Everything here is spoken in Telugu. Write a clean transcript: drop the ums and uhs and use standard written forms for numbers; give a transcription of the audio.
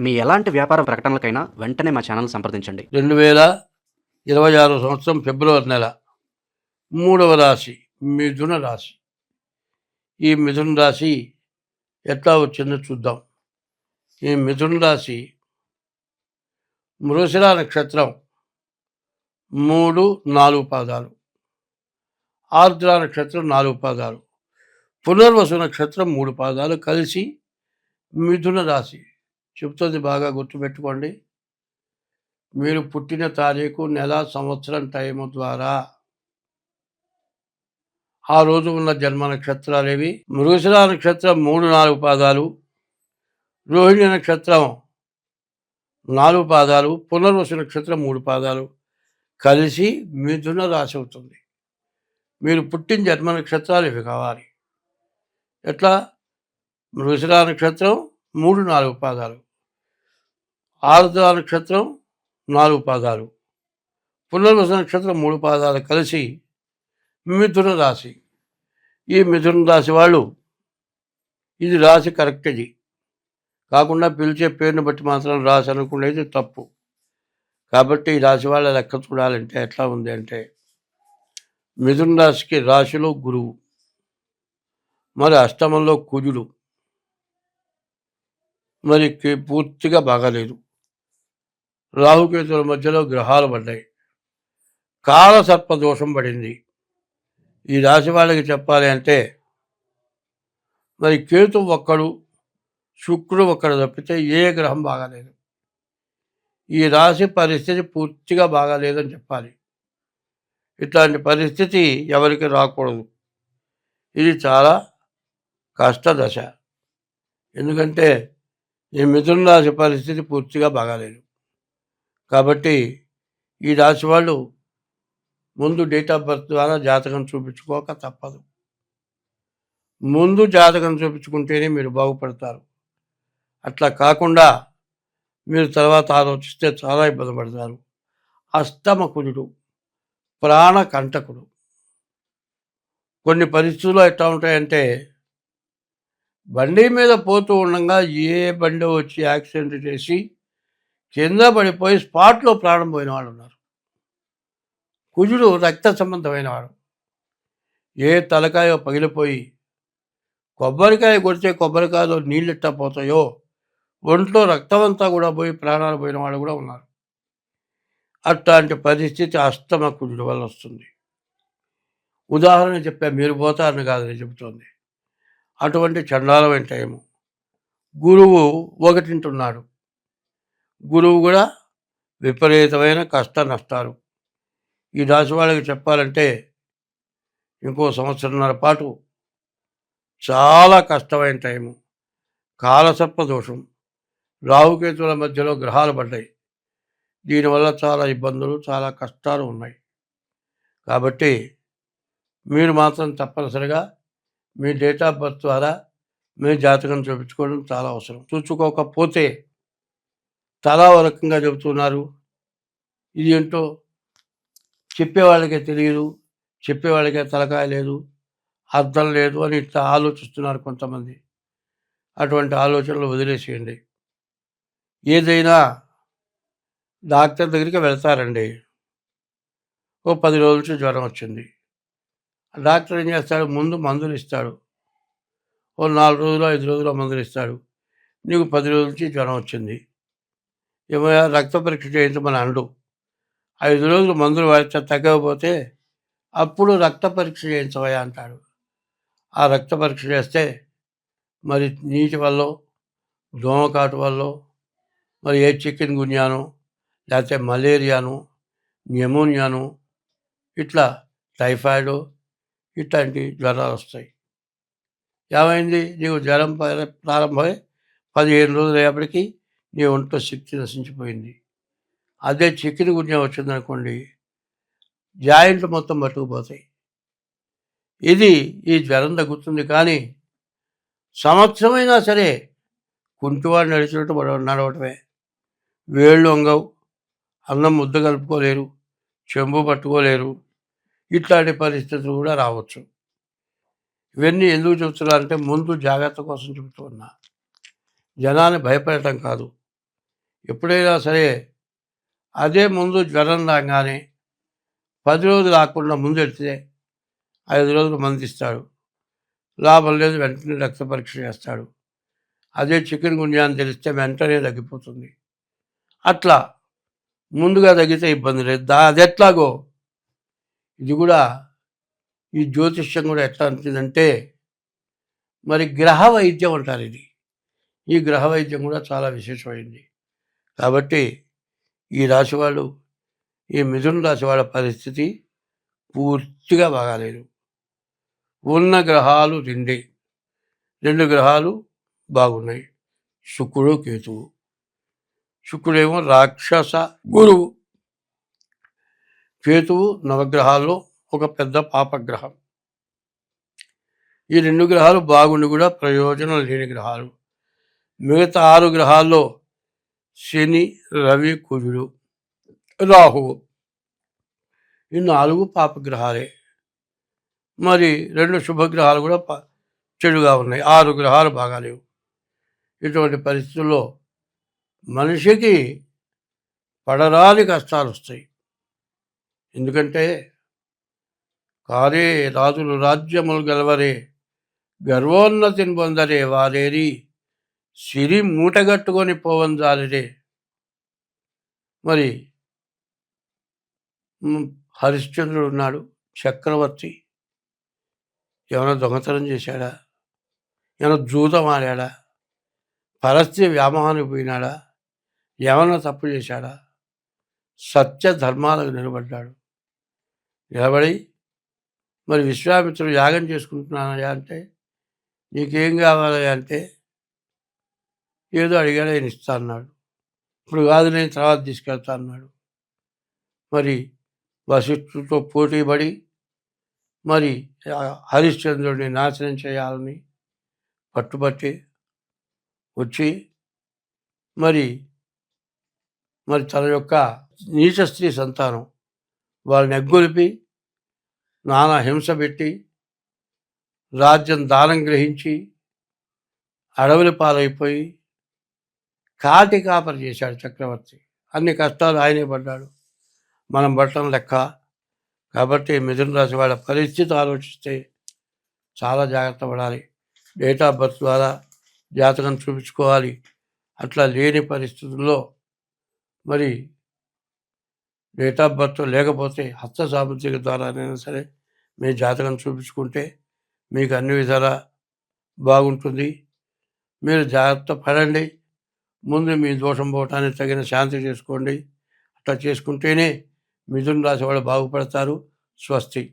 మీ ఎలాంటి వ్యాపార ప్రకటనలకైనా వెంటనే మా ఛానల్ సంప్రదించండి. 2026 సంవత్సరం ఫిబ్రవరి నెల 3వ రాశి మిథున రాశి. ఈ మిథున రాశి ఎట్లా వచ్చిందో చూద్దాం. ఈ మిథున రాశి మృగశిర నక్షత్రం 3, 4 పాదాలు, ఆర్ద్ర నక్షత్రం 4 పాదాలు, పునర్వసు నక్షత్రం 3 పాదాలు కలిసి మిథున రాశి చెప్తుంది. బాగా గుర్తుపెట్టుకోండి. మీరు పుట్టిన తారీఖు, నెల, సంవత్సరం, టైము ద్వారా ఆ రోజు ఉన్న జన్మ నక్షత్రాలు ఏవి? మృగశిర నక్షత్రం 3, 4 పాదాలు, రోహిణి నక్షత్రం 4 పాదాలు, పునర్వసు నక్షత్రం 3 పాదాలు కలిసి మిథున రాశి అవుతుంది. మీరు పుట్టిన జన్మ నక్షత్రాలు ఇవి కావాలి. ఎట్లా? మృగశిర నక్షత్రం 3, 4 పాదాలు, ఆరుద్ర నక్షత్రం 4 పాదాలు, పునర్వసు నక్షత్రం 3 పాదాలు కలిసి మిథున రాశి. ఈ మిథున రాశి వాళ్ళు, ఇది రాశి కరెక్ట్. ఇది కాకుండా పిలిచే పేరుని బట్టి మాత్రం రాశి అనుకునేది తప్పు. కాబట్టి ఈ రాశి వాళ్ళ లెక్క చూడాలంటే ఎట్లా ఉంది అంటే, మిథున రాశికి రాశిలో గురువు, మరి అష్టమంలో కుజుడు, మరి పూర్తిగా బాగాలేదు. రాహుకేతుల మధ్యలో గ్రహాలు పడ్డాయి. కాలసర్ప దోషం పడింది. ఈ రాశి వాళ్ళకి చెప్పాలి అంటే, మరి కేతు ఒక్కడు, శుక్రుడు ఒక్కడు తప్పితే ఏ గ్రహం బాగాలేదు. ఈ రాశి పరిస్థితి పూర్తిగా బాగాలేదని చెప్పాలి. ఇట్లాంటి పరిస్థితి ఎవరికి రాకూడదు. ఇది చాలా కష్టదశ. ఎందుకంటే ఈ మిథున రాశి పరిస్థితి పూర్తిగా బాగాలేదు. కాబట్టి ఈ రాశి వాళ్ళు ముందు డేట్ ఆఫ్ బర్త్ ద్వారా జాతకం చూపించుకోక తప్పదు. ముందు జాతకం చూపించుకుంటేనే మీరు బాగుపడతారు. అట్లా కాకుండా మీరు తర్వాత ఆలోచిస్తే చాలా ఇబ్బంది పడతారు. అష్టమ కుజుడు ప్రాణకంటకుడు. కొన్ని పరిస్థితుల్లో ఎట్లా ఉంటాయంటే, బండి మీద పోతూ ఉండగా ఏ బండి వచ్చి యాక్సిడెంట్ చేసి కింద పడిపోయి స్పాట్లో ప్రాణం పోయిన వాళ్ళు ఉన్నారు. కుజుడు రక్త సంబంధమైన వాడు. ఏ తలకాయో పగిలిపోయి కొబ్బరికాయ కొడితే కొబ్బరికాయలో నీళ్ళు ఎట్టా పోతాయో ఒంట్లో రక్తం అంతా కూడా పోయి ప్రాణాలు పోయిన వాళ్ళు కూడా ఉన్నారు. అట్లాంటి పరిస్థితి అష్టమ కుజుడు వల్ల వస్తుంది. ఉదాహరణ చెప్పా, మీరు పోతారని కాదు నేను చెబుతోంది. అటువంటి చండాలమైన టైము. గురువు ఒకటింటున్నాడు. గురువు కూడా విపరీతమైన కష్ట నష్టాలు. ఈ రాశి వాళ్ళకి చెప్పాలంటే ఇంకో సంవత్సరంన్నర పాటు చాలా కష్టమైన టైము. కాలసర్ప దోషం, రాహుకేతుల మధ్యలో గ్రహాలు పడ్డాయి. దీనివల్ల చాలా ఇబ్బందులు, చాలా కష్టాలు ఉన్నాయి. కాబట్టి మీరు మాత్రం తప్పనిసరిగా మీ డేట్ ఆఫ్ బర్త్ ద్వారా మీ జాతకం చూపించుకోవడం చాలా అవసరం. చూసుకోకపోతే తలా ఓ రకంగా చెబుతున్నారు. ఇది ఏంటో చెప్పేవాళ్ళకే తెలియదు, చెప్పేవాళ్ళకే తలకాయ లేదు, అర్థం లేదు అని ఇట్లా ఆలోచిస్తున్నారు కొంతమంది. అటువంటి ఆలోచనలు వదిలేసేయండి. ఏదైనా డాక్టర్ దగ్గరికి వెళ్తారండి. ఓ 10 రోజుల నుంచి జ్వరం వచ్చింది. డాక్టర్ ఏం చేస్తాడు? ముందు మందులు ఇస్తాడు. ఓ 4 రోజులు 5 రోజులు మందులు ఇస్తాడు. నీకు 10 రోజుల నుంచి జ్వరం వచ్చింది, ఏమయ్యా రక్త పరీక్ష చేయించమని అనడు. 5 రోజులు మందులు వాడితే తగ్గకపోతే అప్పుడు రక్త పరీక్ష చేయించవయ్యా అంటాడు. ఆ రక్త పరీక్ష చేస్తే మరి నీటి వల్ల, దోమకాటు వల్ల, మరి ఏ చికెన్ గున్యాను, లేకపోతే మలేరియాను, న్యూమోనియాను, ఇట్లా టైఫాయిడ్, ఇట్లాంటి జ్వరాలు వస్తాయి. ఏమైంది? నీకు జ్వరం ప్రారంభమై 15 రోజులు అయ్యేప్పటికీ నీ ఒంట్లో శక్తి నశించిపోయింది. అదే చికెన్ గున్యా వచ్చిందనుకోండి, జాయింట్లు మొత్తం పట్టుకుపోతాయి. ఇది ఈ జ్వరం తగ్గుతుంది. కానీ సంవత్సరమైనా సరే కుంటివాడు నడిచినట్టు నడవటమే. వేళ్ళు వంగవు, అన్నం ముద్ద కలుపుకోలేరు, చెంబు పట్టుకోలేరు. ఇట్లాంటి పరిస్థితులు కూడా రావచ్చు. ఇవన్నీ ఎందుకు చెబుతున్నారంటే ముందు జాగ్రత్త కోసం చెబుతున్నా. జనాన్ని భయపెట్టడం కాదు. ఎప్పుడైనా సరే అదే ముందు జ్వరం రాగానే 10 రోజులు ఆగకుండా ముందు వెళ్తే 5 రోజులు మందిస్తాడు. లాభం లేదు, వెంటనే రక్త పరీక్ష చేస్తాడు. అదే చికెన్ గున్యా అని తెలిస్తే వెంటనే తగ్గిపోతుంది. అట్లా ముందుగా తగ్గితే ఇబ్బంది లేదు. అది ఎట్లాగో ఇది కూడా ఈ జ్యోతిష్యం కూడా ఎట్లా అంటుందంటే మరి గ్రహ వైద్యం అంటారు ఇది. ఈ గ్రహ వైద్యం కూడా చాలా విశేషమైంది. కాబట్టి ఈ రాశి వాళ్ళు, ఈ మిథున రాశి వాళ్ళ పరిస్థితి పూర్తిగా బాగాలేదు. ఉన్న గ్రహాలు రెండు గ్రహాలు బాగున్నాయి, శుక్రుడు కేతువు. శుక్రుడేమో రాక్షస గురువు, కేతువు నవగ్రహాల్లో ఒక పెద్ద పాపగ్రహం. ఈ 2 గ్రహాలు బాగుండి కూడా ప్రయోజనం లేని గ్రహాలు. మిగతా 6 గ్రహాల్లో శని, రవి, కుజుడు, రాహువు, ఈ 4 పాపగ్రహాలే. మరి 2 శుభగ్రహాలు కూడా చెడుగా ఉన్నాయి. 6 గ్రహాలు బాగాలేవు. ఇటువంటి పరిస్థితుల్లో మనిషికి పడరాని కష్టాలు వస్తాయి. ఎందుకంటే కారే రాజులు రాజ్యములు గెలవరే, గర్వోన్నతిని పొందరే, వారేరి సిరి మూటగట్టుకొని పోవంజాలిరే. మరి హరిశ్చంద్రుడు ఉన్నాడు, చక్రవర్తి. ఏమైనా దొంగతనం చేశాడా? ఏమైనా జూదం ఆడాడా? పరస్త్రీ వ్యామోహానికి పోయినాడా? ఏమైనా తప్పు చేశాడా? సత్య ధర్మాలకు నిలబడ్డాడు. నిలబడి మరి విశ్వామిత్రుడు యాగం చేసుకుంటున్నానయ్యా అంటే, నీకేం కావాలయ్యా అంటే, ఏదో అడిగాడు, ఆయన ఇస్తా అన్నాడు. ఇప్పుడు కాదు, నేను తర్వాత తీసుకెళ్తా అన్నాడు. మరి వశిష్ఠుడితో పోటీపడి మరి హరిశ్చంద్రుడిని నాశనం చేయాలని పట్టుబట్టి వచ్చి మరి తన యొక్క నీచ స్త్రీ సంతానం వాళ్ళని ఎగ్గొలిపి నానా హింస పెట్టి రాజ్యం దానం గ్రహించి అడవుల పాలైపోయి కాటి కాపరి చేశాడు చక్రవర్తి. అన్ని కష్టాలు ఆయనే పడ్డాడు, మనం పట్టడం లెక్క. కాబట్టి మిథున రాశి వాళ్ళ పరిస్థితి ఆలోచిస్తే చాలా జాగ్రత్త పడాలి. డేట్ ఆఫ్ బర్త్ ద్వారా జాతకం చూపించుకోవాలి. అట్లా లేని పరిస్థితుల్లో మరి డేట్ ఆఫ్ బర్త్ లేకపోతే హస్త సాముద్రిక ద్వారానైనా సరే మీ జాతకం చూపించుకుంటే మీకు అన్ని విధాలా బాగుంటుంది. మీరు జాగ్రత్త పడండి. ముందు మీ దోషం పోవటానికి తగిన శాంతి చేసుకోండి. అట్లా చేసుకుంటేనే మిథున రాశి వాళ్ళు బాగుపడతారు. స్వస్తి.